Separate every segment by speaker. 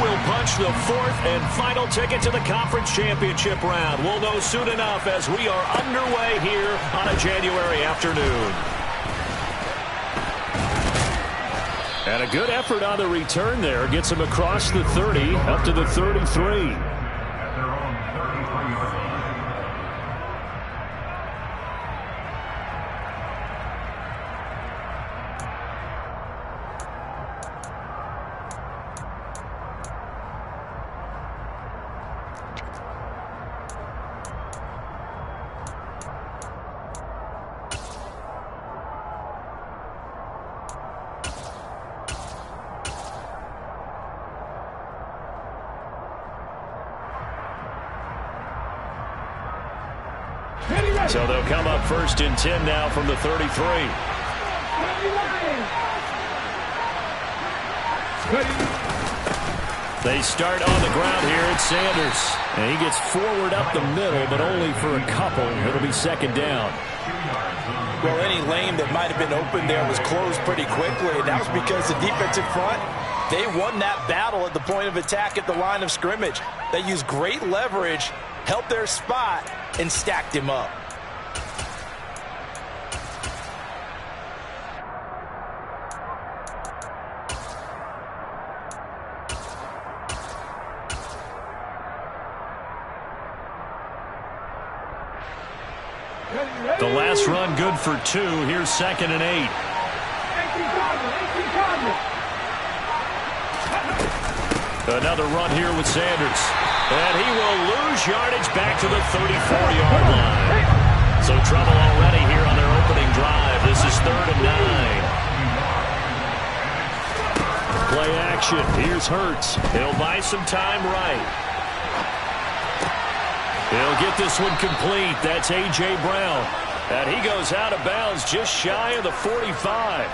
Speaker 1: will punch the fourth and final ticket to the conference championship round? We'll know soon enough as we are underway here on a January afternoon. And a good effort on the return there. Gets him across the 30 up to the 33. So they'll come up 1st and 10 now from the 33. They start on the ground here. It's Sanders. And he gets forward up the middle, but only for a couple. It'll be 2nd down.
Speaker 2: Well, any lane that might have been open there was closed pretty quickly, and that was because the defensive front, they won that battle at the point of attack at the line of scrimmage. They used great leverage, held their spot, and stacked him up.
Speaker 1: The last run good for 2. Here's 2nd and 8. Another run here with Sanders. And he will lose yardage back to the 34-yard line. So trouble already here on their opening drive. This is 3rd and 9. Play action. Here's Hurts. He'll buy some time right. He'll get this one complete. That's A.J. Brown. And he goes out of bounds just shy of the 45.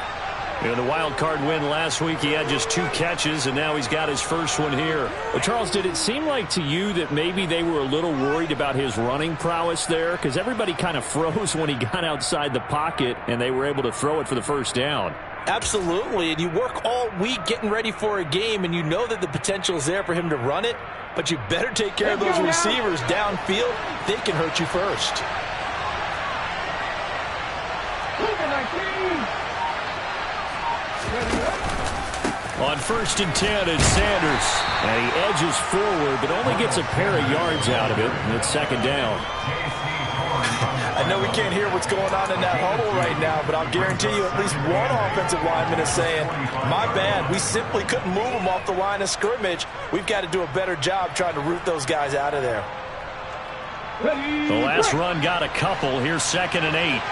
Speaker 1: In the wild card win last week, he had just 2 catches, and now he's got his first one here.
Speaker 3: Well, Charles, did it seem like to you that maybe they were a little worried about his running prowess there? Because everybody kind of froze when he got outside the pocket, and they were able to throw it for the 1st down.
Speaker 2: Absolutely, and you work all week getting ready for a game, and you know that the potential is there for him to run it, but you better take care of those receivers downfield. They can hurt you first.
Speaker 1: On 1st and 10, it's Sanders. And he edges forward, but only gets a pair of yards out of it, and it's 2nd down.
Speaker 2: I know we can't hear what's going on in that huddle right now, but I'll guarantee you at least one offensive lineman is saying, my bad, we simply couldn't move them off the line of scrimmage. We've got to do a better job trying to root those guys out of there.
Speaker 1: The last run got a couple. Here's 2nd and 8.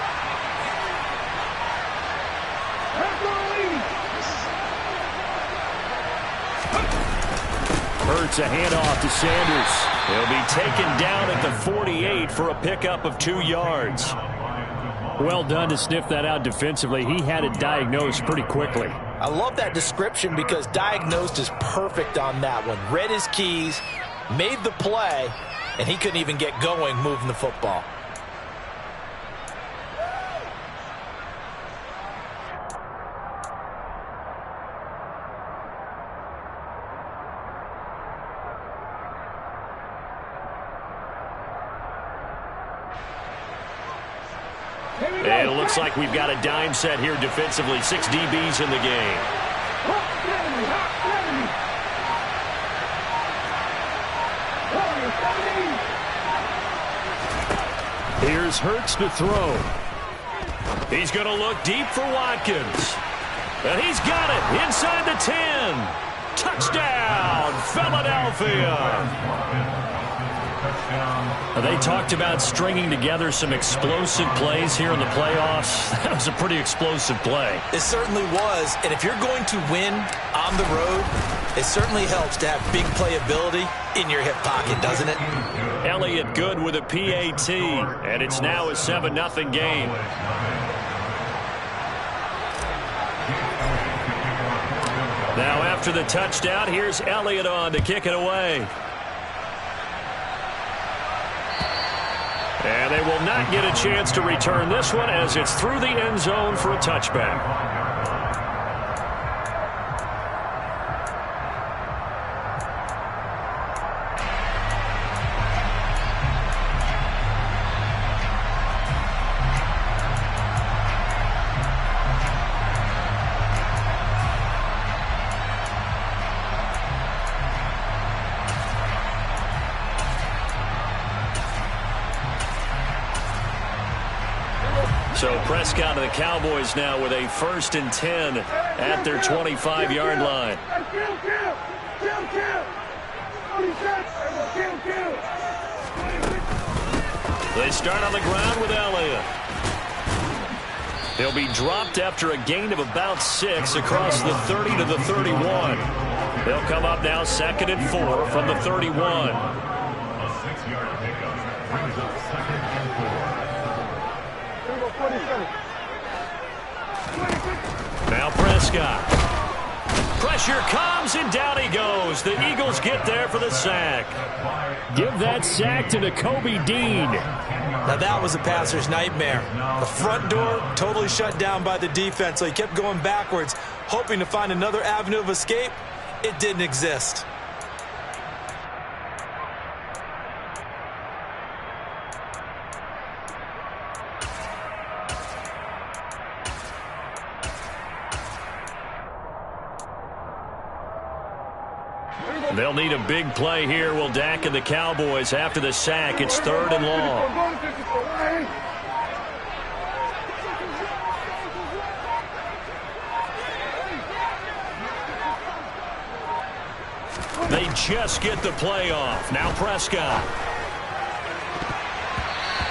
Speaker 1: Hurts a handoff to Sanders. He'll be taken down at the 48 for a pickup of 2 yards.
Speaker 3: Well done to sniff that out defensively. He had it diagnosed pretty quickly.
Speaker 2: I love that description because diagnosed is perfect on that one. Read his keys, made the play, and he couldn't even get going moving the football.
Speaker 1: And it looks like we've got a dime set here defensively. 6 DBs in the game. Here's Hurts to throw. He's going to look deep for Watkins. And he's got it inside the 10. Touchdown, Philadelphia. They talked about stringing together some explosive plays here in the playoffs. That was a pretty explosive play.
Speaker 2: It certainly was. And if you're going to win on the road, it certainly helps to have big playability in your hip pocket, doesn't it?
Speaker 1: Elliott good with a PAT. And it's now a 7-0 game. Now after the touchdown, here's Elliott on to kick it away. And they will not get a chance to return this one as it's through the end zone for a touchback. So Prescott and the Cowboys now with a 1st and 10 at their 25-yard line. They start on the ground with Elliott. He'll be dropped after a gain of about 6 across the 30 to the 31. They'll come up now 2nd and 4 from the 31.
Speaker 4: A 6-yard pickup brings up 2nd and 4.
Speaker 1: Now Prescott. Pressure comes, and down he goes. The Eagles get there for the sack.
Speaker 3: Give that sack to Nakobe Dean.
Speaker 2: Now that was a passer's nightmare. The front door totally shut down by the defense, so he kept going backwards, hoping to find another avenue of escape. It didn't exist.
Speaker 1: They'll need a big play here. Will Dak and the Cowboys after the sack. It's 3rd and long. They just get the play off. Now Prescott.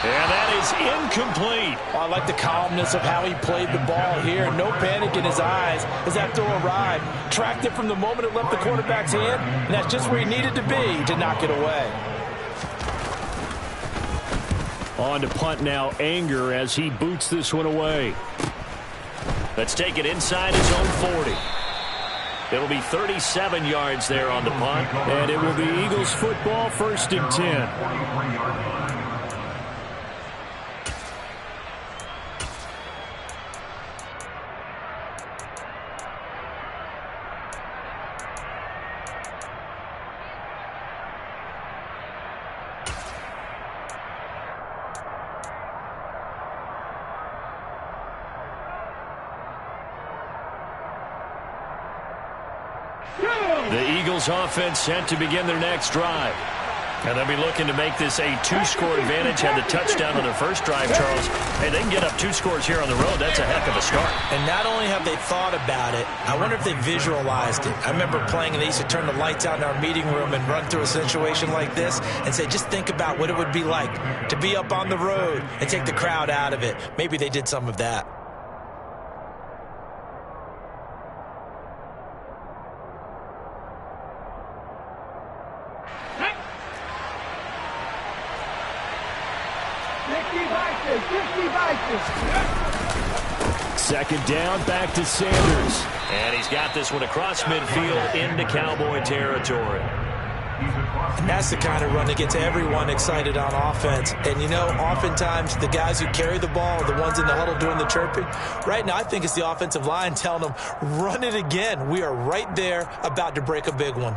Speaker 1: And that is incomplete.
Speaker 2: I like the calmness of how he played the ball here. No panic in his eyes as that throw arrived. Tracked it from the moment it left the quarterback's hand, and that's just where he needed to be to knock it away.
Speaker 3: On to punt now, Anger, as he boots this one away.
Speaker 1: Let's take it inside his own 40. It'll be 37 yards there on the punt.
Speaker 3: And it will be Eagles football, 1st and 10.
Speaker 1: The Eagles offense set to begin their next drive. And they'll be looking to make this a 2-score advantage. Had the touchdown on their first drive, Charles. Hey, they can get up 2 scores here on the road. That's a heck of a start.
Speaker 2: And not only have they thought about it, I wonder if they visualized it. I remember playing, and they used to turn the lights out in our meeting room and run through a situation like this and say, just think about what it would be like to be up on the road and take the crowd out of it. Maybe they did some of that.
Speaker 3: Second down, back to Sanders.
Speaker 1: And he's got this one across midfield into Cowboy territory.
Speaker 2: And that's the kind of run that gets everyone excited on offense. And, you know, oftentimes the guys who carry the ball are the ones in the huddle doing the chirping. Right now, I think it's the offensive line telling them, run it again. We are right there about to break a big one.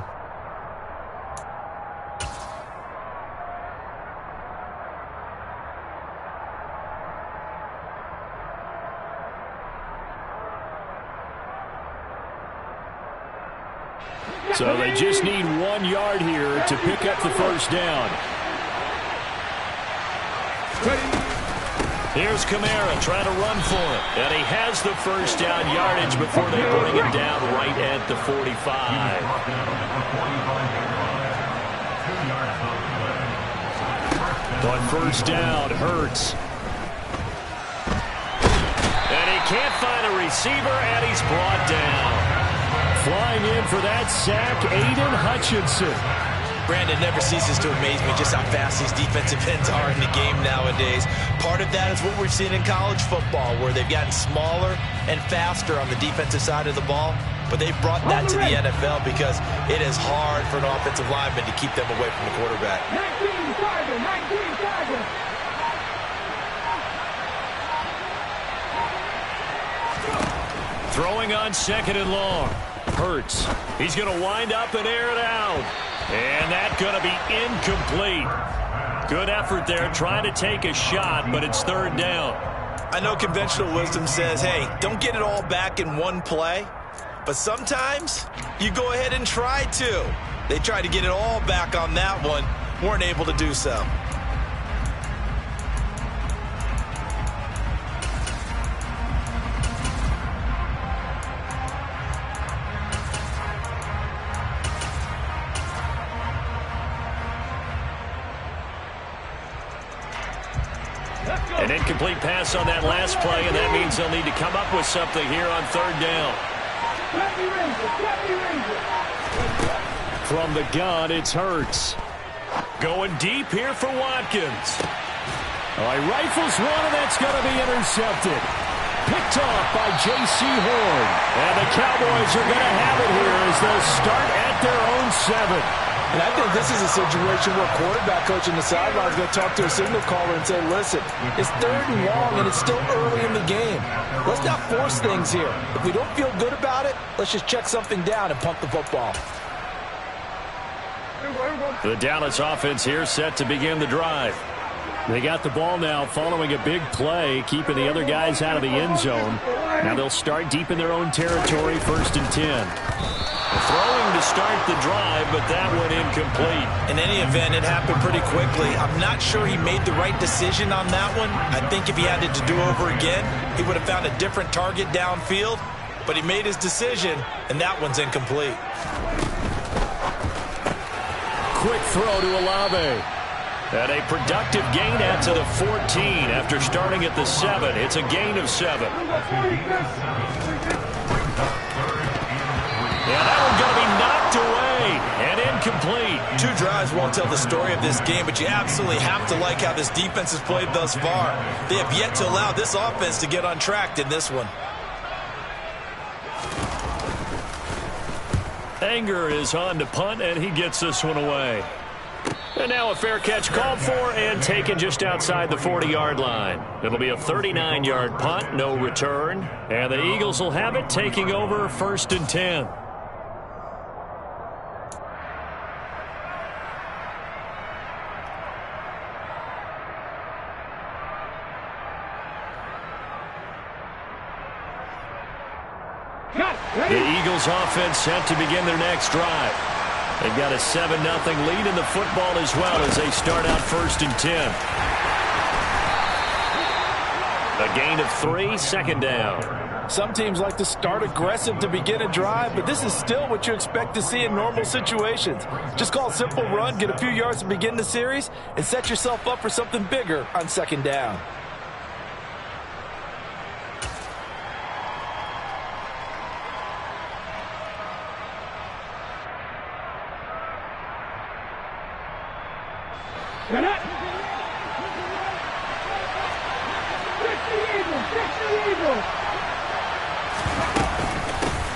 Speaker 3: So they just need 1 yard here to pick up the first down.
Speaker 1: Here's Kamara trying to run for it. And he has the first down yardage before they bring him down right at the 45.
Speaker 3: On first down, Hurts.
Speaker 1: And he can't find a receiver, and he's brought down.
Speaker 3: Flying in for that sack, Aiden Hutchinson.
Speaker 2: Brandon, never ceases to amaze me just how fast these defensive ends are in the game nowadays. Part of that is what we're seeing in college football, where they've gotten smaller and faster on the defensive side of the ball. But they've brought that to the NFL because it is hard for an offensive lineman to keep them away from the quarterback.
Speaker 5: 19 Tiger.
Speaker 1: Throwing on 2nd and long. Hurts. He's going to wind up and air it out. And that's going to be incomplete. Good effort there trying to take a shot, but it's 3rd down.
Speaker 2: I know conventional wisdom says, hey, don't get it all back in one play. But sometimes you go ahead and try to. They tried to get it all back on that one. Weren't able to do so.
Speaker 1: An incomplete pass on that last play, and that means they'll need to come up with something here on third down.
Speaker 3: From the gun, it's Hurts.
Speaker 1: Going deep here for Watkins.
Speaker 3: All right, rifles one, and that's going to be intercepted. Picked off by J.C. Horn. And the Cowboys are going to have it here as they'll start at their own 7.
Speaker 2: And I think this is a situation where quarterback coach in the sideline is going to talk to a signal caller and say, listen, it's 3rd and long, and it's still early in the game. Let's not force things here. If we don't feel good about it, let's just check something down and punt the football.
Speaker 1: The Dallas offense here set to begin the drive.
Speaker 3: They got the ball now following a big play, keeping the other guys out of the end zone. Now they'll start deep in their own territory, 1st and 10.
Speaker 1: Throwing to start the drive, but that went incomplete.
Speaker 2: In any event, it happened pretty quickly. I'm not sure he made the right decision on that one. I think if he had it to do over again, he would have found a different target downfield. But he made his decision, and that one's incomplete.
Speaker 3: Quick throw to Olave.
Speaker 1: And a productive gain out to the 14 after starting at the 7. It's a gain of 7. Yeah, that one's going to be knocked away and incomplete.
Speaker 2: 2 drives won't tell the story of this game, but you absolutely have to like how this defense has played thus far. They have yet to allow this offense to get on track in this one.
Speaker 1: Anger is on to punt, and he gets this one away. And now a fair catch called for and taken just outside the 40-yard line. It'll be a 39-yard punt, no return. And the Eagles will have it, taking over 1st and 10. The Eagles offense set to begin their next drive. They've got a 7-0 lead in the football as well as they start out 1st and 10. A gain of 3, 2nd down.
Speaker 2: Some teams like to start aggressive to begin a drive, but this is still what you expect to see in normal situations. Just call a simple run, get a few yards to begin the series, and set yourself up for something bigger on 2nd down.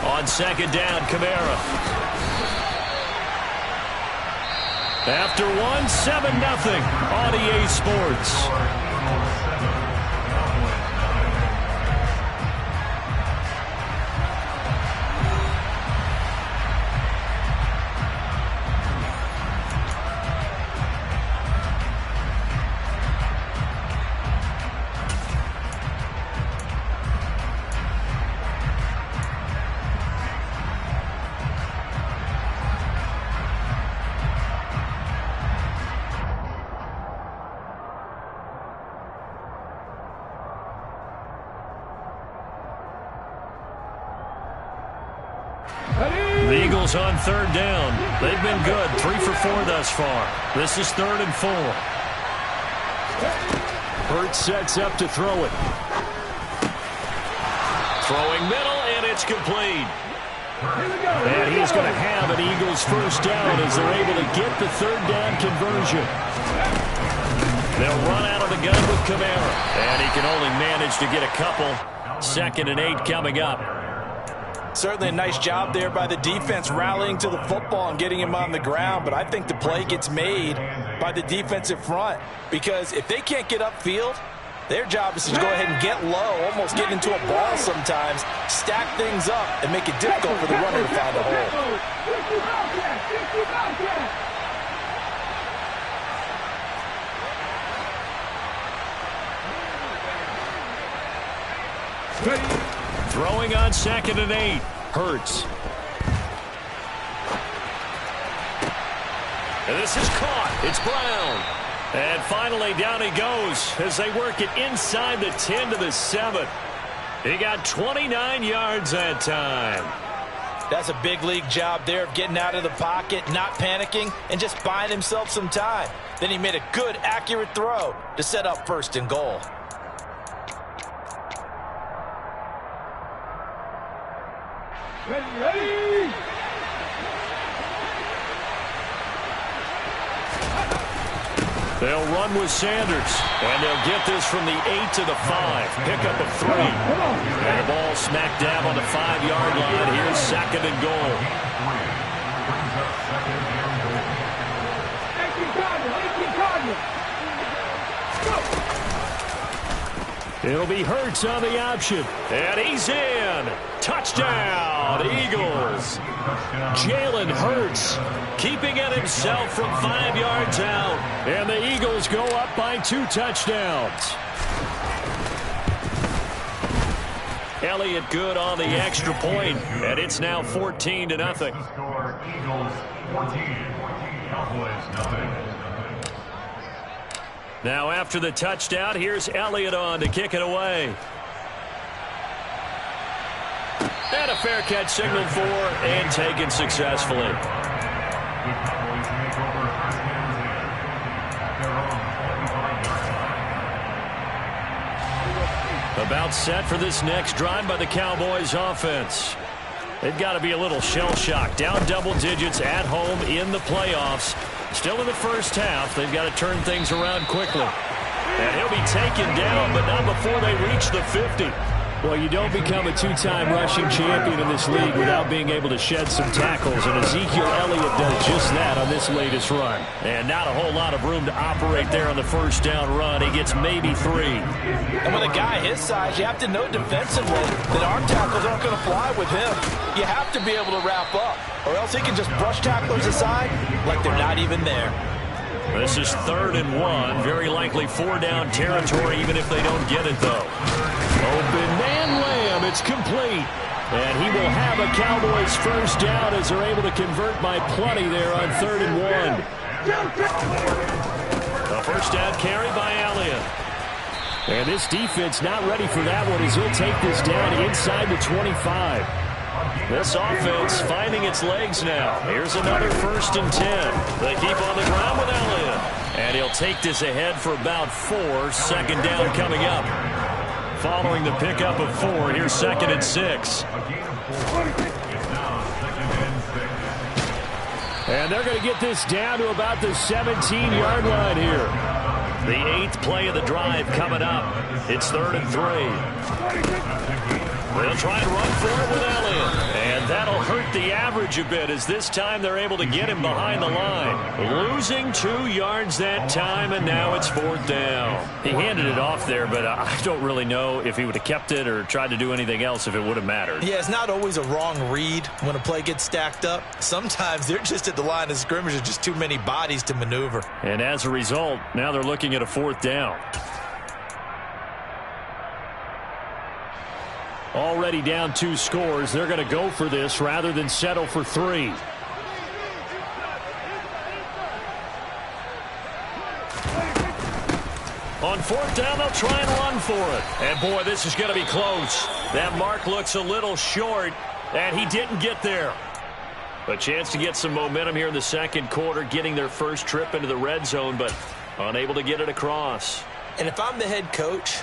Speaker 1: On 2nd down, Kamara. After 1, 7-0 on EA Sports. The Eagles on 3rd down. They've been good, 3 for 4 thus far. This is 3rd and 4.
Speaker 3: Hurts sets up to throw it.
Speaker 1: Throwing middle, and it's complete.
Speaker 3: And he's going to have an Eagles 1st down as they're able to get the 3rd down conversion.
Speaker 1: They'll run out of the gun with Kamara. And he can only manage to get a couple. 2nd and 8 coming up.
Speaker 2: Certainly a nice job there by the defense rallying to the football and getting him on the ground, but I think the play gets made by the defensive front because if they can't get upfield, their job is to go ahead and get low, almost get into a ball sometimes, stack things up, and make it difficult for the runner to find a hole.
Speaker 1: Throwing on 2nd and 8. Hurts. And this is caught. It's Brown. And finally down he goes as they work it inside the 10 to the 7. He got 29 yards that time.
Speaker 2: That's a big league job there of getting out of the pocket, not panicking, and just buying himself some time. Then he made a good, accurate throw to set up 1st and goal.
Speaker 5: Ready!
Speaker 1: They'll run with Sanders, and they'll get this from the 8 to the 5. Pickup of 3. And the ball smack dab on the 5-yard line. Here's 2nd and goal.
Speaker 5: 18 Cardinals.
Speaker 1: It'll be Hurts on the option. And he's in. Touchdown, Eagles. Jalen Hurts keeping it himself from 5 yards out. And the Eagles go up by 2 touchdowns. Elliott good on the extra point, and it's now 14-0.
Speaker 4: Score Eagles 14, Cowboys nothing.
Speaker 1: Now after the touchdown, here's Elliott on to kick it away. And a fair catch signaled for and taken successfully.
Speaker 4: The Cowboys make over first and 10 at their own 45-yard line.
Speaker 1: About set for this next drive by the Cowboys offense. They've got to be a little shell-shocked. Down double digits at home in the playoffs. Still in the first half. They've got to turn things around quickly. And he'll be taken down, but not before they reach the 50.
Speaker 3: Well, you don't become a 2-time rushing champion in this league without being able to shed some tackles, and Ezekiel Elliott does just that on this latest run.
Speaker 1: And not a whole lot of room to operate there on the first down run. He gets maybe 3.
Speaker 2: And with a guy his size, you have to know defensively that arm tackles aren't going to fly with him. You have to be able to wrap up, or else he can just brush tacklers aside like they're not even there.
Speaker 1: This is 3rd and 1. Very likely 4-down territory, even if they don't get it, though.
Speaker 3: Open man Lamb. It's complete. And he will have a Cowboys first down as they're able to convert by plenty there on 3rd and 1.
Speaker 1: The first down carry by Elliott.
Speaker 3: And this defense not ready for that one as he'll take this down inside the 25.
Speaker 1: This offense finding its legs now. Here's another 1st and 10. They keep on the ground with Elliott. And he'll take this ahead for about 4. 2nd down coming up. Following the pickup of 4, here's 2nd and 6.
Speaker 3: And they're going to get this down to about the 17-yard line here.
Speaker 1: The 8th play of the drive coming up. It's 3rd and 3. They'll try and run for it with Elliott. And that'll hurt the average a bit as this time they're able to get him behind the line. Losing 2 yards that time, and now it's 4th down. He handed it off there, but I don't really know if he would have kept it or tried to do anything else if it would have mattered.
Speaker 2: Yeah, it's not always a wrong read when a play gets stacked up. Sometimes they're just at the line of scrimmage with just too many bodies to maneuver.
Speaker 1: And as a result, now they're looking at a 4th down.
Speaker 3: Already down 2 scores. They're going to go for this rather than settle for 3.
Speaker 1: On 4th down, they'll try and run for it. And, boy, this is going to be close. That mark looks a little short, and he didn't get there. A chance to get some momentum here in the 2nd quarter, getting their first trip into the red zone, but unable to get it across.
Speaker 2: And if I'm the head coach,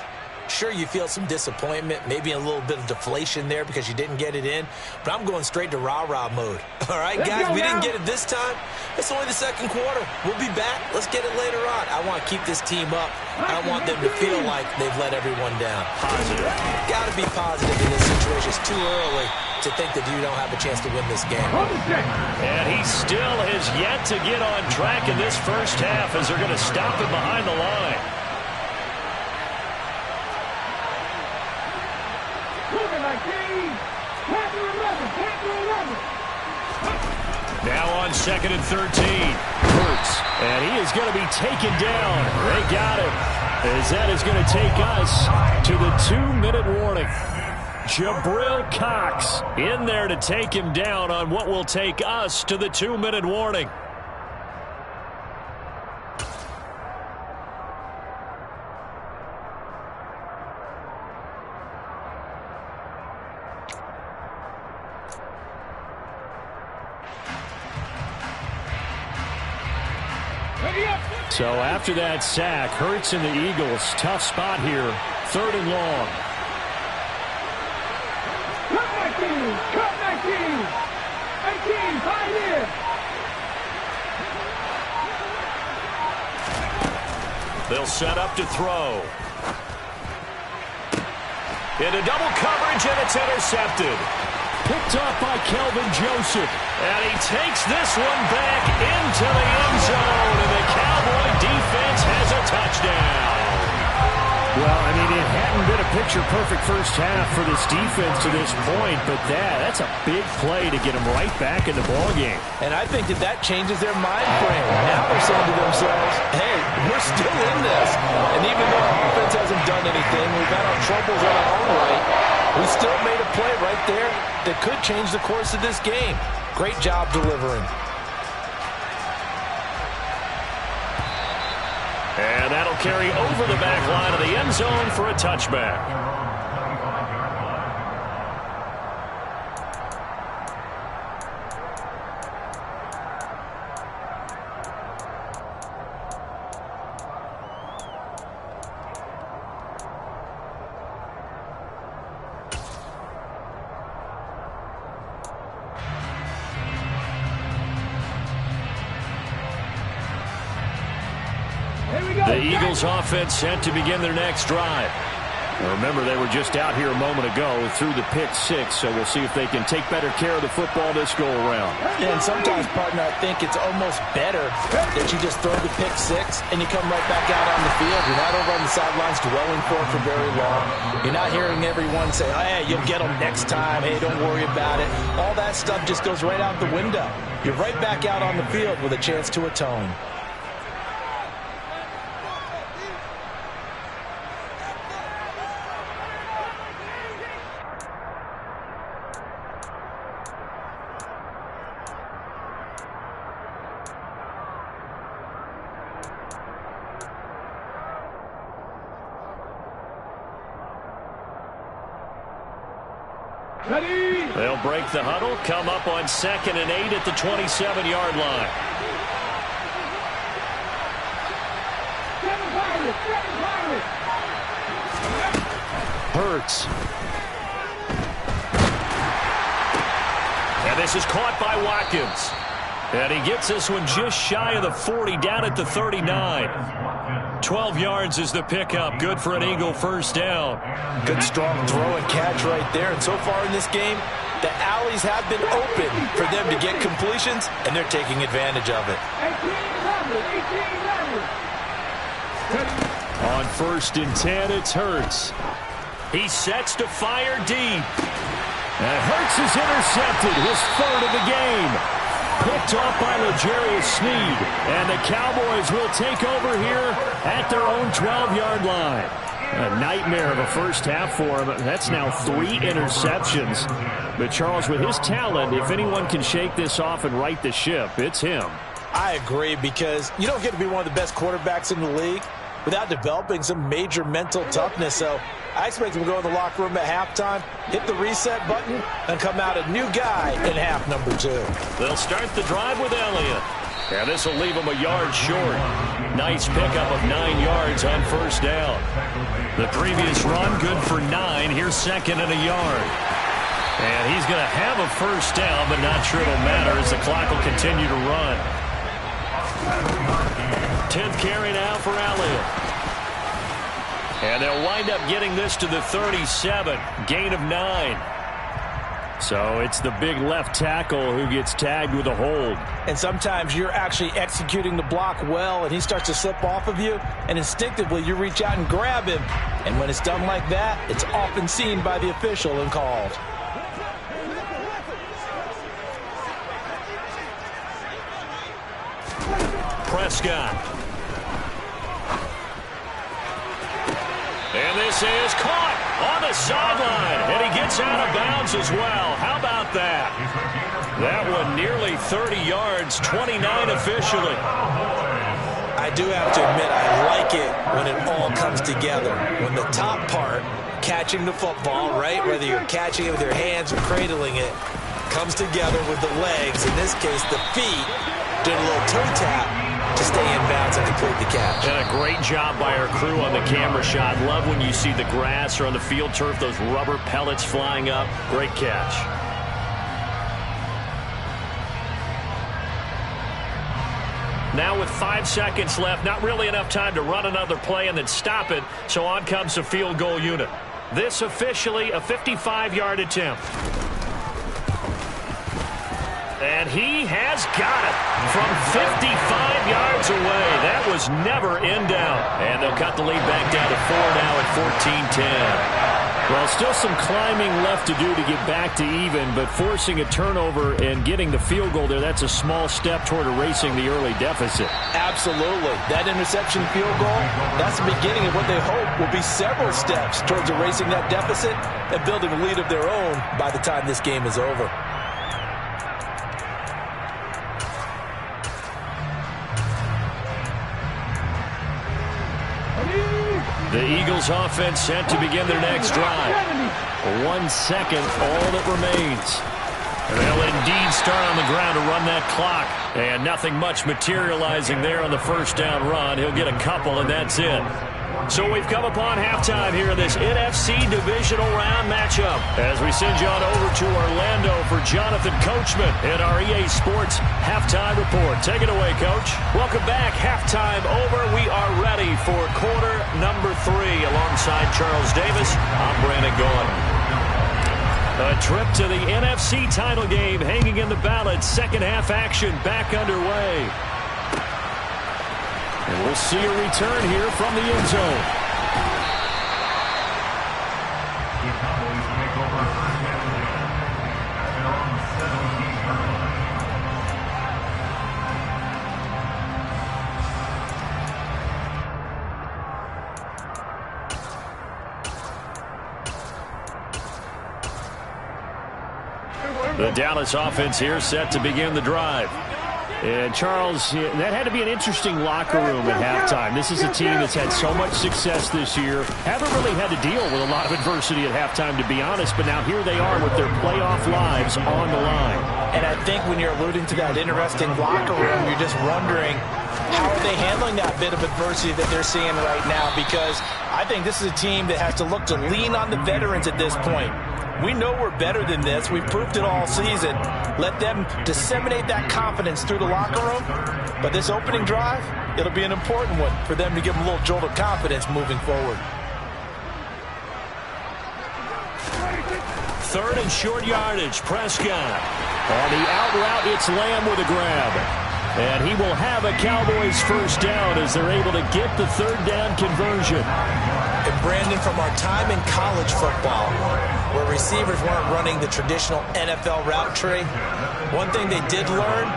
Speaker 2: sure, you feel some disappointment, maybe a little bit of deflation there because you didn't get it in, but I'm going straight to rah-rah mode. All right, guys, we didn't get it this time. It's only the 2nd quarter. We'll be back. Let's get it later on. I want to keep this team up. I don't want them to feel like they've let everyone down.
Speaker 1: Positive.
Speaker 2: Got to be positive in this situation. It's too early to think that you don't have a chance to win this game.
Speaker 1: And he still has yet to get on track in this first half as they're going to stop him behind the line. Now on 2nd and 13.
Speaker 3: Hurts. And he is going to be taken down. They got him. As that is going to take us to the 2-minute warning. Jabril Cox in there to take him down on what will take us to the 2-minute warning. So after that sack, Hurts and the Eagles, tough spot here, 3rd and long.
Speaker 5: Cut my team! Cut my team! 18, 5 here!
Speaker 1: They'll set up to throw. Into double coverage, and it's intercepted.
Speaker 3: Picked off by Kelvin Joseph.
Speaker 1: And he takes this one back into the end zone, and the Cowboy defense has a touchdown.
Speaker 3: Well, I mean, it hadn't been a picture-perfect first half for this defense to this point, but that's a big play to get them right back in the ballgame.
Speaker 2: And I think that changes their mind frame. Now they're saying to themselves, hey, we're still in this. And even though our offense hasn't done anything, we've had our troubles on our own right, we still made a play right there that could change the course of this game. Great job delivering.
Speaker 1: And that'll carry over the back line of the end zone for a touchback. The Eagles offense set to begin their next drive. Now remember, they were just out here a moment ago through the pick 6, so we'll see if they can take better care of the football this go-around.
Speaker 2: Yeah, and sometimes, partner, I think it's almost better that you just throw the pick 6 and you come right back out on the field. You're not over on the sidelines dwelling for very long. You're not hearing everyone say, oh, hey, you'll get them next time. Hey, don't worry about it. All that stuff just goes right out the window. You're right back out on the field with a chance to atone.
Speaker 1: They'll break the huddle, come up on 2nd and 8 at the 27-yard line. Hurts. And this is caught by Watkins. And he gets this one just shy of the 40, down at the 39. 12 yards is the pickup. Good for an Eagle first down.
Speaker 2: Good strong throw and catch right there. And so far in this game, the alleys have been open for them to get completions, and they're taking advantage of it.
Speaker 5: 18,
Speaker 3: On 1st and 10, it's Hurts.
Speaker 1: He sets to fire deep.
Speaker 3: And Hurts is intercepted, his 3rd of the game. Picked off by L'Jarius Sneed. And the Cowboys will take over here at their own 12-yard line. A nightmare of a first half for him. That's now 3 interceptions. But Charles, with his talent, if anyone can shake this off and right the ship, it's him.
Speaker 2: I agree, because you don't get to be one of the best quarterbacks in the league without developing some major mental toughness. So I expect him to go in the locker room at halftime, hit the reset button, and come out a new guy in half number 2.
Speaker 1: They'll start the drive with Elliott. And this will leave him a yard short. Nice pickup of 9 yards on first down. The previous run, good for 9. Here's 2nd and a yard. And he's going to have a first down, but not sure it'll matter as the clock will continue to run. 10th carry now for Elliott. And they'll wind up getting this to the 37. Gain of 9. So it's the big left tackle who gets tagged with a hold.
Speaker 2: And sometimes you're actually executing the block well, and he starts to slip off of you, and instinctively you reach out and grab him. And when it's done like that, it's often seen by the official and called.
Speaker 1: Prescott. And this is caught on the sideline, and he gets out of bounds as well. How about that? That one nearly 30 yards, 29 officially.
Speaker 2: I do have to admit, I like it when it all comes together. When the top part, catching the football, right, whether you're catching it with your hands or cradling it, comes together with the legs, in this case the feet, doing a little toe tap. to stay in bounds and complete the catch.
Speaker 1: And a great job by our crew on the camera shot. Love when you see the grass or on the field turf, those rubber pellets flying up. Great catch. Now with 5 seconds left, not really enough time to run another play and then stop it, so on comes the field goal unit. This officially a 55-yard attempt. And he has got it from 55 yards away. That was never in doubt. And they'll cut the lead back down to 4 now at 14-10.
Speaker 3: Well, still some climbing left to do to get back to even, but forcing a turnover and getting the field goal there, that's a small step toward erasing the early deficit.
Speaker 2: Absolutely. That interception field goal, that's the beginning of what they hope will be several steps towards erasing that deficit and building a lead of their own by the time this game is over.
Speaker 1: The Eagles offense set to begin their next drive.
Speaker 3: 1 second, all that remains.
Speaker 1: And they'll indeed start on the ground to run that clock. And nothing much materializing there on the first down run. He'll get a couple, and that's it. So we've come upon halftime here in this NFC Divisional Round matchup as we send you on over to Orlando for Jonathan Coachman in our EA Sports Halftime Report. Take it away, Coach. Welcome back. Halftime over. We are ready for quarter number 3 alongside Charles Davis. I'm Brandon Gaudin. A trip to the NFC title game hanging in the balance. Second half action back underway.
Speaker 3: And we'll see a return here from the end zone.
Speaker 4: The Cowboys take over first down at their own 17-yard line.
Speaker 3: The Dallas offense here set to begin the drive. And, Charles, that had to be an interesting locker room at halftime. This is a team that's had so much success this year. Haven't really had to deal with a lot of adversity at halftime, to be honest. But now here they are with their playoff lives on the line.
Speaker 2: And I think when you're alluding to that interesting locker room, you're just wondering, how are they handling that bit of adversity that they're seeing right now? Because I think this is a team that has to look to lean on the veterans at this point. We know we're better than this. We've proved it all season. Let them disseminate that confidence through the locker room. But this opening drive, it'll be an important one for them to give them a little jolt of confidence moving forward.
Speaker 1: Third and short yardage. Prescott. On the out route, it's Lamb with a grab. And he will have a Cowboys first down as they're able to get the third down conversion.
Speaker 2: And Brandon, from our time in college football, where receivers weren't running the traditional NFL route tree, one thing they did learn,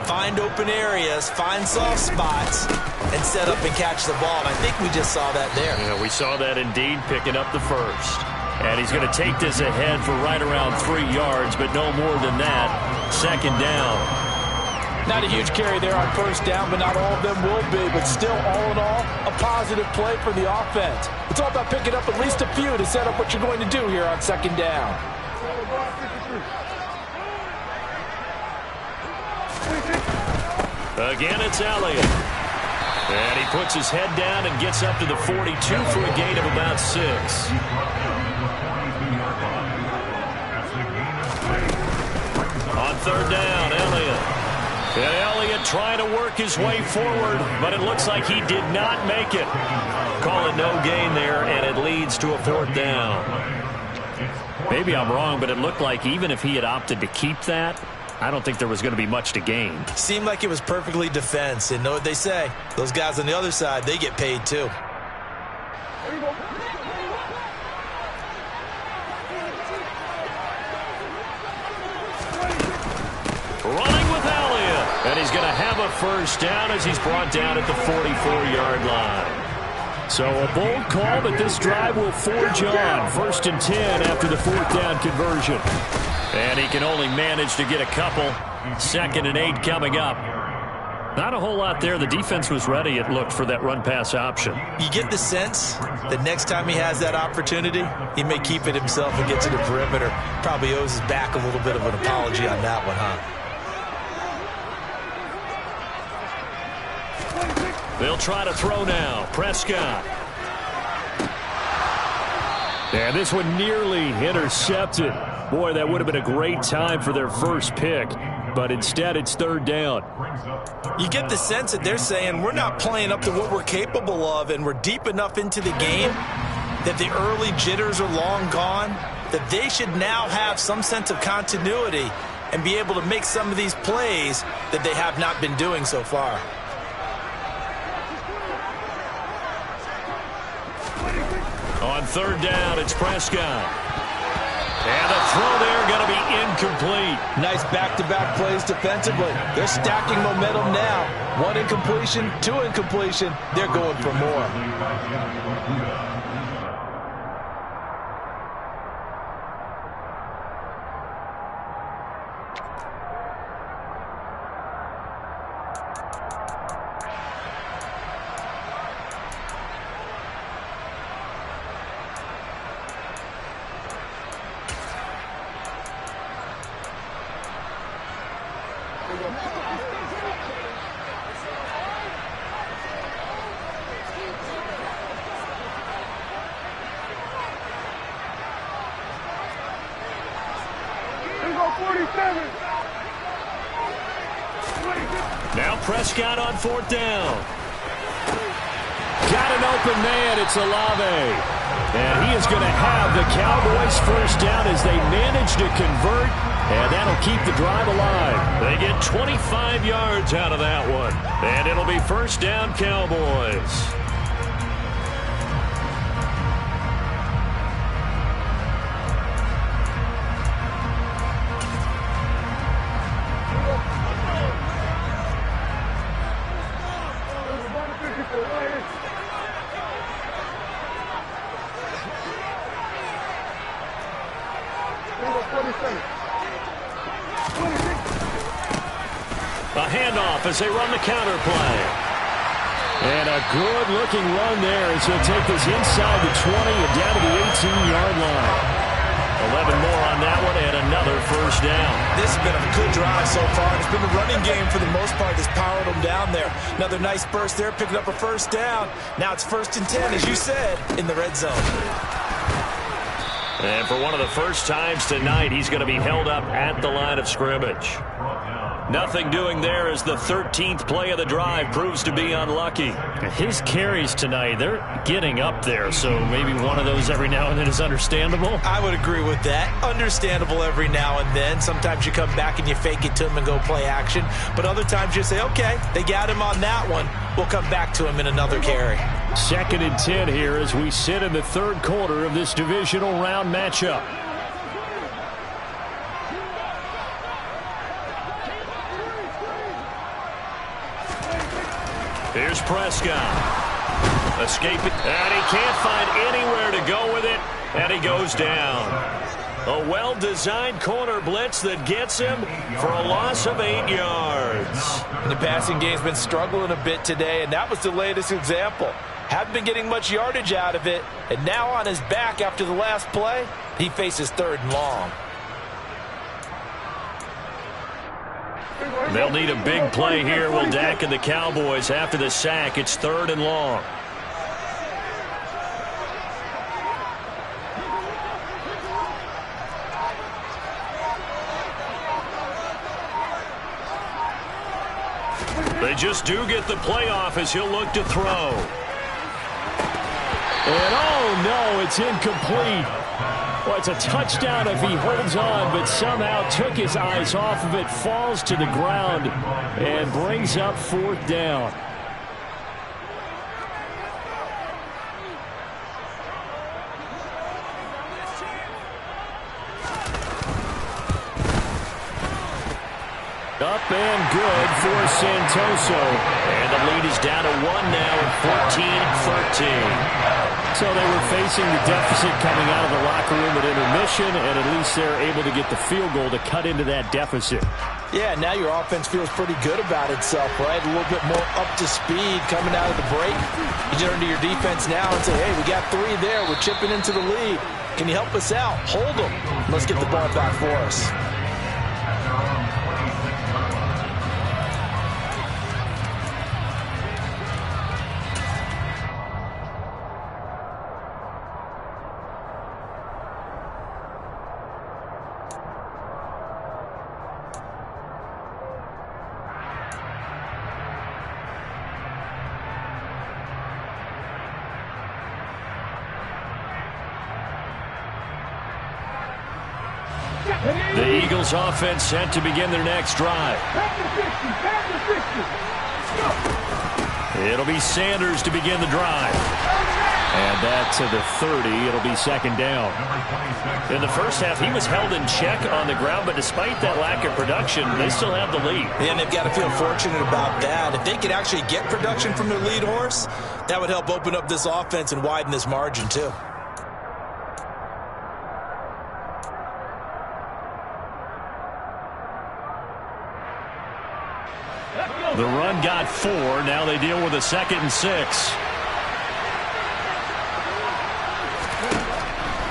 Speaker 2: find open areas, find soft spots, and set up and catch the ball. And I think we just saw that there.
Speaker 1: Yeah, we saw that indeed, picking up the first. And he's going to take this ahead for right around 3 yards, but no more than that. Second down.
Speaker 2: Not a huge carry there on first down, but not all of them will be. But still, all in all, a positive play for the offense. It's all about picking up at least a few to set up what you're going to do here on second down.
Speaker 1: Again, it's Elliott. And he puts his head down and gets up to the 42 for a gain of about 6. On third down, Elliott. And Elliott trying to work his way forward, but it looks like he did not make it. Call it no gain there, and it leads to a fourth down.
Speaker 3: Maybe I'm wrong, but it looked like even if he had opted to keep that, I don't think there was going to be much to gain.
Speaker 2: Seemed like it was perfectly defense. And know what they say? Those guys on the other side, they get paid too.
Speaker 1: Running with Elliott. And he's going to have a first down as he's brought down at the 44-yard line.
Speaker 3: So a bold call, but this drive will forge on. 1st and 10 after the fourth down conversion.
Speaker 1: And he can only manage to get a couple. 2nd and 8 coming up. Not a whole lot there. The defense was ready, it looked, for that run-pass option.
Speaker 2: You get the sense that next time he has that opportunity, he may keep it himself and get to the perimeter. Probably owes his back a little bit of an apology on that one, huh?
Speaker 1: They'll try to throw now. Prescott. And this one nearly intercepted. Boy, that would have been a great time for their first pick. But instead, it's third down.
Speaker 2: You get the sense that they're saying we're not playing up to what we're capable of, and we're deep enough into the game that the early jitters are long gone, that they should now have some sense of continuity and be able to make some of these plays that they have not been doing so far.
Speaker 1: On third down, it's Prescott. And the throw there going to be incomplete.
Speaker 2: Nice back-to-back plays defensively. They're stacking momentum now. 1 incompletion, 2 incompletion. They're going for more.
Speaker 1: Now Prescott on fourth down. Got an open man. It's Olave. And he is going to have the Cowboys first down as they manage to convert. And that'll keep the drive alive. They get 25 yards out of that one. And it'll be first down Cowboys. A handoff as they run the counter play. And a good-looking run there as he'll take this inside the 20 and down to the 18-yard line. 11 more on that one and another first down.
Speaker 2: This has been a good drive so far. It's been the running game for the most part that's powered them down there. Another nice burst there, picking up a first down. Now it's 1st and 10, as you said, in the red zone.
Speaker 1: And for one of the first times tonight, he's going to be held up at the line of scrimmage. Nothing doing there as the 13th play of the drive proves to be unlucky. His carries tonight, they're getting up there, so maybe one of those every now and then is understandable.
Speaker 2: I would agree with that. Understandable every now and then. Sometimes you come back and you fake it to him and go play action. But other times you say, okay, they got him on that one. We'll come back to him in another carry.
Speaker 3: 2nd and 10 here as we sit in the third quarter of this divisional round matchup.
Speaker 1: Here's Prescott. Escaping. And he can't find anywhere to go with it. And he goes down. A well-designed corner blitz that gets him for a loss of 8 yards.
Speaker 2: And the passing game's been struggling a bit today, and that was the latest example. Haven't been getting much yardage out of it. And now on his back after the last play, he faces 3rd and long.
Speaker 1: They'll need a big play here, will Dak and the Cowboys. After the sack, it's 3rd and long. They just do get the playoff as he'll look to throw.
Speaker 3: And oh no, it's incomplete. Well, it's a touchdown if he holds on, but somehow took his eyes off of it, falls to the ground, and brings up 4th down. Up and good for Santoso.
Speaker 1: And the lead is down to 1 now at 14-13.
Speaker 3: So they were facing the deficit coming out of the locker room at intermission, and at least they're able to get the field goal to cut into that deficit.
Speaker 2: Yeah, now your offense feels pretty good about itself, right? A little bit more up to speed coming out of the break. You turn to your defense now and say, hey, we got 3 there. We're chipping into the lead. Can you help us out? Hold them. Let's get the ball back for us.
Speaker 1: The Eagles offense set to begin their next drive. It'll be Sanders to begin the drive. And that to the 30. It'll be second down. In the first half, he was held in check on the ground, but despite that lack of production, they still have the lead.
Speaker 2: And they've got to feel fortunate about that. If they could actually get production from their lead horse, that would help open up this offense and widen this margin too.
Speaker 1: The run got 4. Now they deal with a 2nd and 6.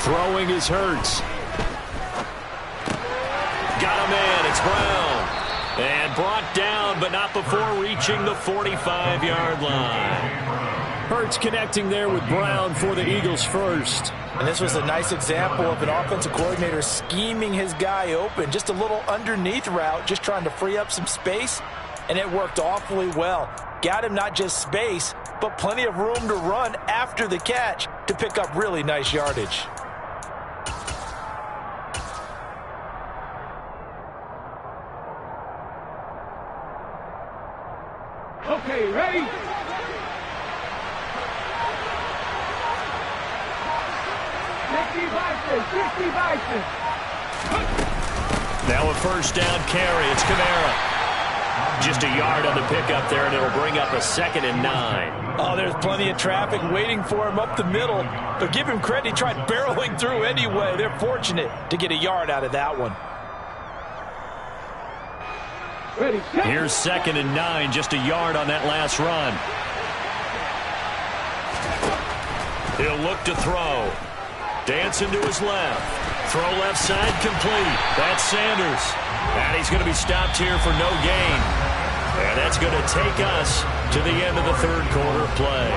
Speaker 1: Throwing is Hurts. Got a man. It's Brown. And brought down, but not before reaching the 45-yard line. Hurts connecting there with Brown for the Eagles first.
Speaker 2: And this was a nice example of an offensive coordinator scheming his guy open. Just a little underneath route, just trying to free up some space. And it worked awfully well. Got him not just space, but plenty of room to run after the catch to pick up really nice yardage.
Speaker 5: Okay, ready?
Speaker 1: Now a first down carry. It's Kamara. Just a yard on the pickup there, and it'll bring up a 2nd and 9.
Speaker 2: Oh, there's plenty of traffic waiting for him up the middle. But give him credit, he tried barreling through anyway. They're fortunate to get a yard out of that one.
Speaker 5: Ready,
Speaker 1: here's 2nd and 9, just a yard on that last run. He'll look to throw. Dancing to his left. Throw left side complete. That's Sanders. And he's going to be stopped here for no gain. And that's going to take us to the end of the third quarter play.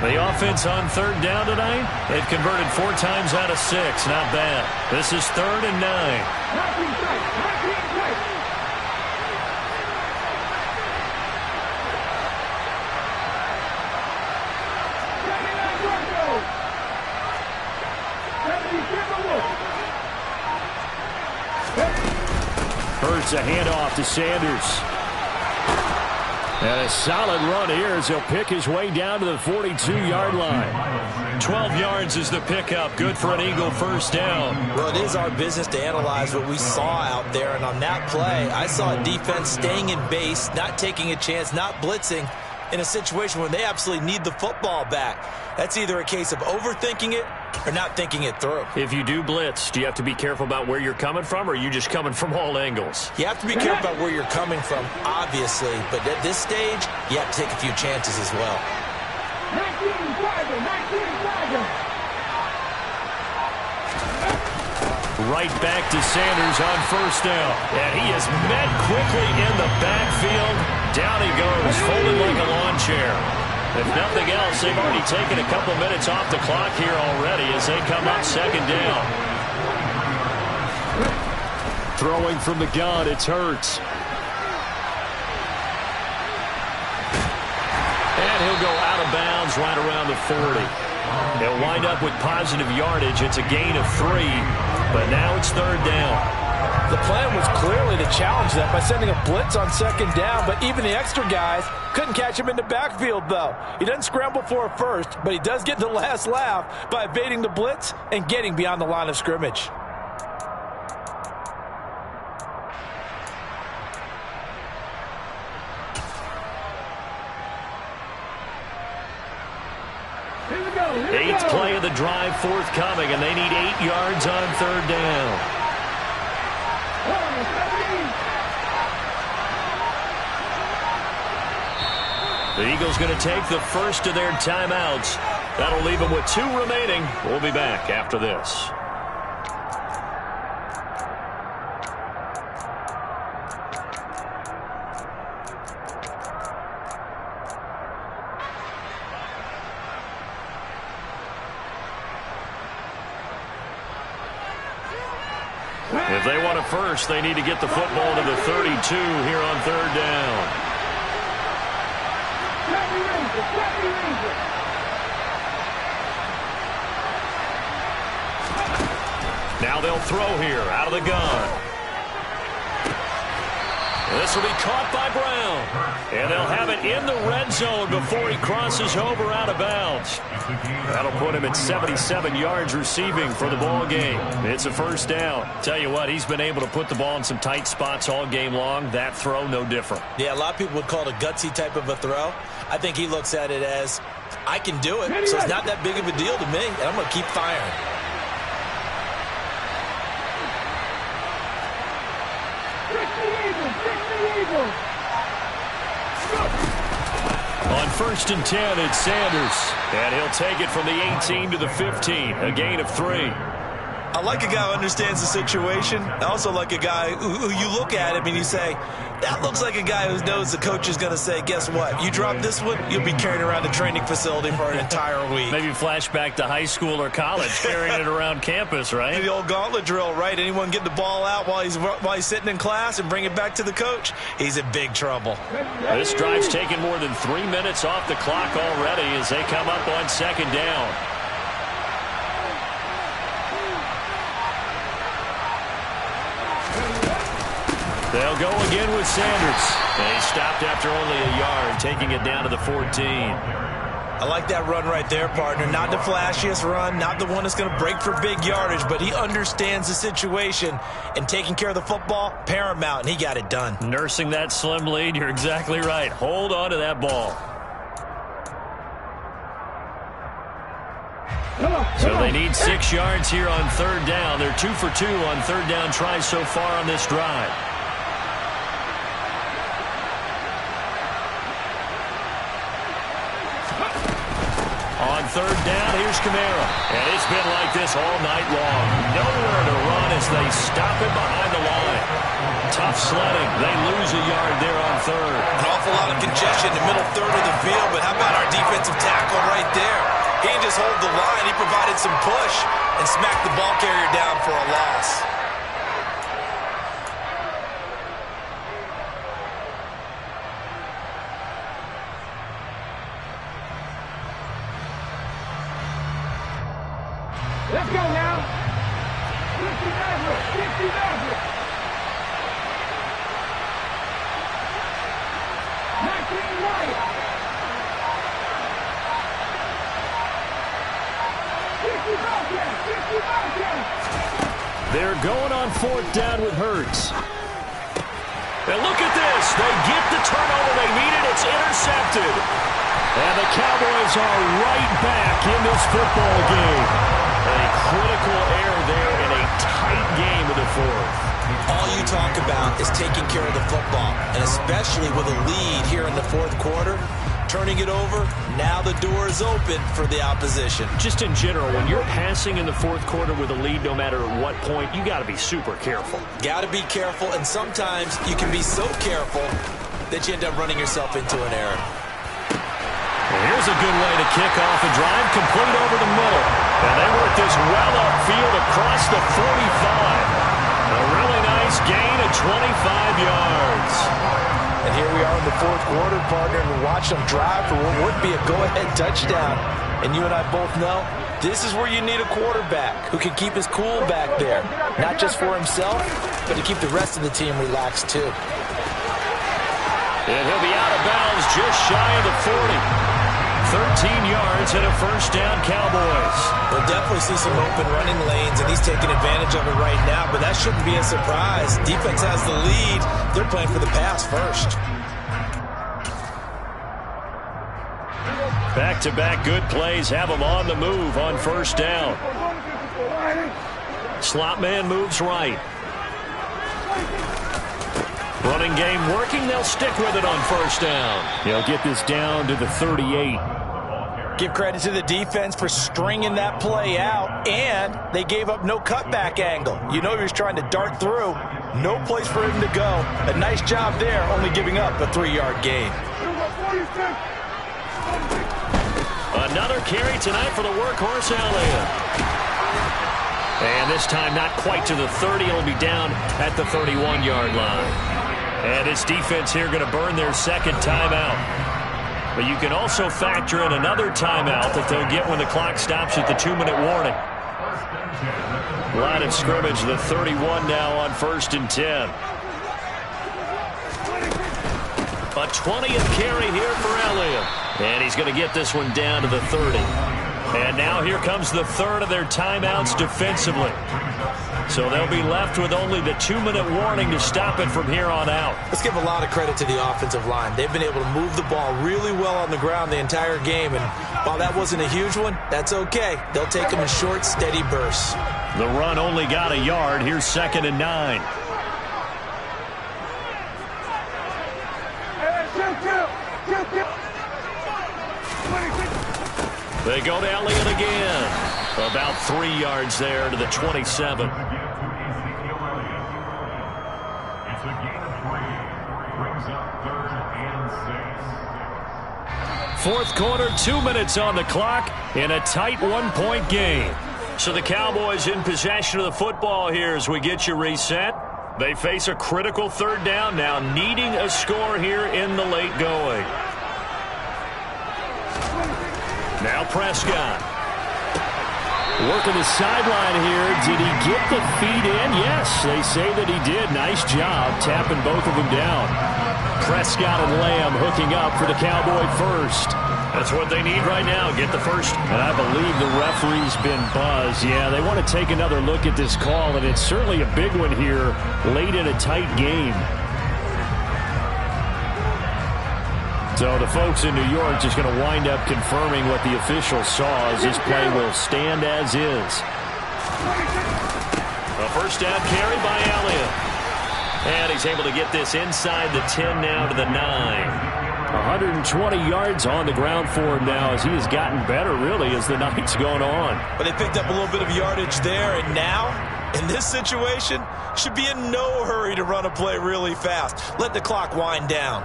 Speaker 1: The offense on third down tonight, they've converted 4 times out of 6. Not bad. This is 3rd and 9. Hurts a handoff to Sanders. And a solid run here as he'll pick his way down to the 42-yard line. 12 yards is the pickup. Good for an Eagle first down.
Speaker 2: Well, it is our business to analyze what we saw out there. And on that play, I saw a defense staying in base, not taking a chance, not blitzing in a situation where they absolutely need the football back. That's either a case of overthinking it or not thinking it through.
Speaker 1: If you do blitz, do you have to be careful about where you're coming from, or are you just coming from all angles?
Speaker 2: You have to be careful about where you're coming from, obviously. But at this stage, you have to take a few chances as well.
Speaker 5: 19 flagging.
Speaker 1: Right back to Sanders on first down. And he is met quickly in the backfield. Down he goes, folded like a lawn chair. If nothing else, they've already taken a couple minutes off the clock here already as they come up 2nd down. Throwing from the gun, it's Hurts. And he'll go out of bounds right around the 40. He'll wind up with positive yardage. It's a gain of 3, but now it's 3rd down.
Speaker 2: The plan was clearly to challenge that by sending a blitz on 2nd down, but even the extra guys couldn't catch him in the backfield, though. He doesn't scramble for a first, but he does get the last laugh by evading the blitz and getting beyond the line of scrimmage.
Speaker 1: Eighth play of the drive forthcoming, and they need 8 yards on 3rd down. The Eagles going to take the first of their timeouts. That'll leave them with 2 remaining. We'll be back after this. If they want it first, they need to get the football to the 32 here on third down. Now they'll throw here out of the gun. This will be caught by Brown. And they'll have it in the red zone before he crosses over out of bounds. That'll put him at 77 yards receiving for the ball game. It's a first down. Tell you what, he's been able to put the ball in some tight spots all game long. That throw, no different.
Speaker 2: Yeah, a lot of people would call it a gutsy type of a throw. I think he looks at it as, I can do it, so it's not that big of a deal to me, and I'm going to keep firing.
Speaker 1: On 1st and 10, it's Sanders. And he'll take it from the 18 to the 15. A gain of 3.
Speaker 2: I like a guy who understands the situation. I also like a guy who you look at him and you say, that looks like a guy who knows the coach is going to say, guess what? You drop this one, you'll be carrying around the training facility for an entire week.
Speaker 1: Maybe flashback to high school or college, carrying it around campus, right?
Speaker 2: The old gauntlet drill, right? Anyone get the ball out while he's sitting in class and bring it back to the coach? He's in big trouble.
Speaker 1: This drive's taken more than 3 minutes off the clock already as they come up on 2nd down. They'll go again with Sanders. They stopped after only a yard, taking it down to the 14.
Speaker 2: I like that run right there, partner. Not the flashiest run, not the one that's going to break for big yardage, but he understands the situation, and taking care of the football, paramount, and he got it done.
Speaker 1: Nursing that slim lead, you're exactly right. Hold on to that ball. So they need 6 yards here on 3rd down. They're 2 for 2 on 3rd down tries so far on this drive. On 3rd down, here's Kamara. And it's been like this all night long. Nowhere to run as they stop him behind the line. Tough sledding. They lose a yard there on 3rd.
Speaker 2: An awful lot of congestion in the middle third of the field, but how about our defensive tackle right there? He didn't just hold the line. He provided some push and smacked the ball carrier down for a loss.
Speaker 5: Let's go now. 50 Maverick. 50 Maverick. 19 White. 50 Bobcats. 50 Bobcats.
Speaker 1: They're going on 4th down with Hurts. And look at this. They get the turnover they needed. It's intercepted. And the Cowboys are right back in this football game. A critical error there in a tight game in the 4th.
Speaker 2: All you talk about is taking care of the football, and especially with a lead here in the 4th quarter, turning it over, now the door is open for the opposition.
Speaker 1: Just in general, when you're passing in the 4th quarter with a lead, no matter at what point, you got to be super careful.
Speaker 2: Got to be careful, and sometimes you can be so careful that you end up running yourself into an error.
Speaker 1: Well, here's a good way to kick off a drive, complete over the middle. And they work this well upfield across the 45. A really nice gain of 25 yards.
Speaker 2: And here we are in the 4th quarter, partner, and watch them drive for what would be a go-ahead touchdown. And you and I both know this is where you need a quarterback who can keep his cool back there. Not just for himself, but to keep the rest of the team relaxed too.
Speaker 1: And he'll be out of bounds just shy of the 40. 13 yards and a first down, Cowboys.
Speaker 2: We'll definitely see some open running lanes, and he's taking advantage of it right now, but that shouldn't be a surprise. Defense has the lead. They're playing for the pass first.
Speaker 1: Back-to-back good plays have them on the move on first down. Slot man moves right. Running game working. They'll stick with it on first down. They'll get this down to the 38.
Speaker 2: Give credit to the defense for stringing that play out, and they gave up no cutback angle. You know he was trying to dart through. No place for him to go. A nice job there, only giving up a 3-yard gain.
Speaker 1: Another carry tonight for the workhorse Elliott. And this time not quite to the 30. It'll be down at the 31-yard line. And this defense here going to burn their second timeout. But you can also factor in another timeout that they'll get when the clock stops at the 2-minute warning. Line of scrimmage, the 31 now on 1st and 10. A 20th carry here for Elliott. And he's going to get this one down to the 30. And now here comes the third of their timeouts defensively. So they'll be left with only the 2-minute warning to stop it from here on out.
Speaker 2: Let's give a lot of credit to the offensive line. They've been able to move the ball really well on the ground the entire game. And while that wasn't a huge one, that's okay. They'll take them in short, steady bursts.
Speaker 1: The run only got a yard. Here's 2nd and 9. They go to Elliott again. About 3 yards there to the 27.
Speaker 4: It's a gain of 3. Brings up 3rd and 6.
Speaker 1: Fourth quarter, 2 minutes on the clock in a tight 1-point game. So the Cowboys in possession of the football here as we get you reset. They face a critical 3rd down now, needing a score here in the late going. Now Prescott. Working the sideline here. Did he get the feet in? Yes, they say that he did. Nice job tapping both of them down. Prescott and Lamb hooking up for the Cowboy first. That's what they need right now, get the first. And I believe the referee's been buzzed. Yeah, they want to take another look at this call, and it's certainly a big one here late in a tight game. So the folks in New York just going to wind up confirming what the official saw as this play will stand as is. A first down carry by Elliott. And he's able to get this inside the 10 now to the 9. 120 yards on the ground for him now as he has gotten better really as the night's gone on.
Speaker 2: But they picked up a little bit of yardage there, and now in this situation should be in no hurry to run a play really fast. Let the clock wind down.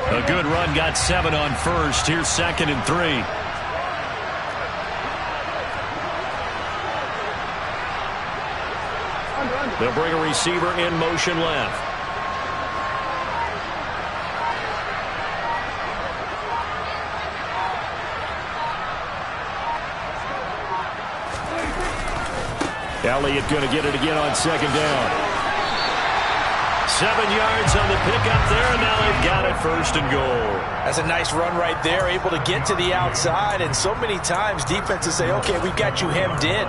Speaker 1: A good run, got 7 on first. Here's 2nd and 3. They'll bring a receiver in motion left. Elliott going to get it again on 2nd down. 7 yards on the pickup there, and now they've got it 1st and goal.
Speaker 2: That's a nice run right there, able to get to the outside, and so many times defenses say, okay, we've got you hemmed in.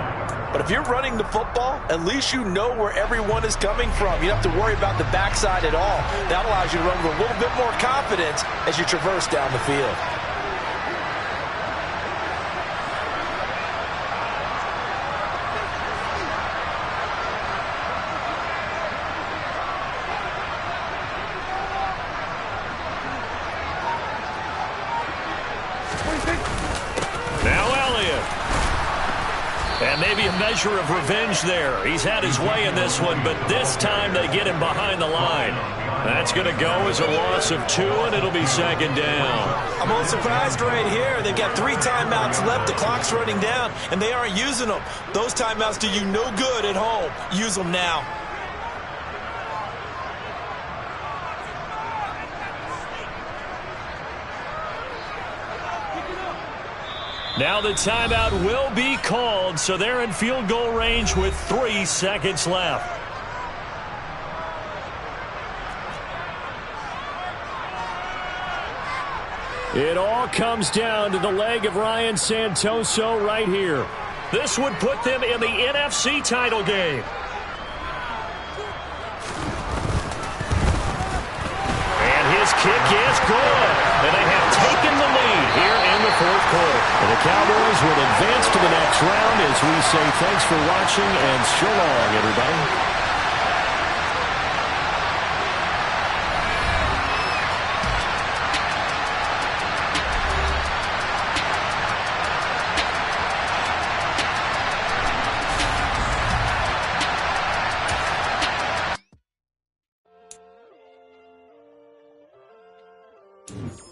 Speaker 2: But if you're running the football, at least you know where everyone is coming from. You don't have to worry about the backside at all. That allows you to run with a little bit more confidence as you traverse down the field.
Speaker 1: Now Elliott. And maybe a measure of revenge there. He's had his way in this one, but this time they get him behind the line. That's going to go as a loss of 2, and it'll be 2nd down.
Speaker 2: I'm a little surprised right here. They've got 3 timeouts left. The clock's running down, and they aren't using them. Those timeouts do you no good at home. Use them now.
Speaker 1: Now the timeout will be called, so they're in field goal range with 3 seconds left. It all comes down to the leg of Ryan Santoso right here. This would put them in the NFC title game. And his kick is good. And they have taken the lead here in the 4th quarter. And the Cowboys will advance to the next round as we say thanks for watching and so long, everybody.
Speaker 3: Mm-hmm.